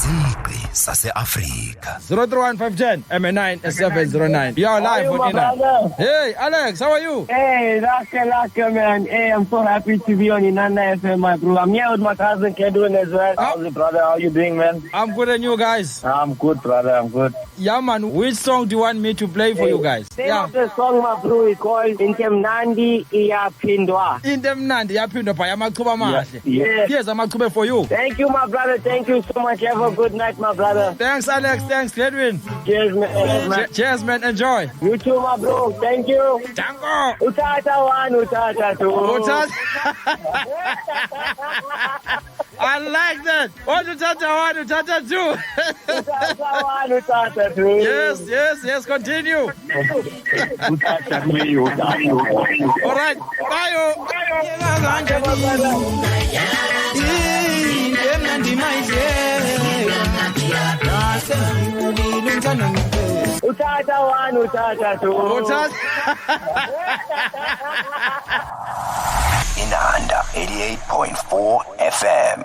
Isigqi sase Africa. 031 MA9 709. You're live on KwiNanda. Hey, Alex, how are you? Hey, Laka, man. Hey, I'm so happy to be on KwiNanda FM, my bro. I'm here with my cousin Kedwin as well. How's it, brother? How you doing, man? I'm good, and you guys? I'm good, brother. I'm good. Yeah, man. Which song do you want me to play for you guys? Name of the song, my bro, is called Nandi-Iyapindwa. Nandi yapindwa phaya amachuba amahle. Yes. Here's amachuba for you. Thank you, my brother. Thank you so much. Have a good night, my brother. Thanks, Alex. Thanks, Edwin. Cheers, man. Cheers, man. Enjoy. You too, my bro. Thank you. Dango. Utata one, utata two. I like that. What utata one, utata two. Utata one, utata two. Yes. Continue. Utata me, utata. All right. Bye. Utata one, utata two. KwiNanda 88.4 FM.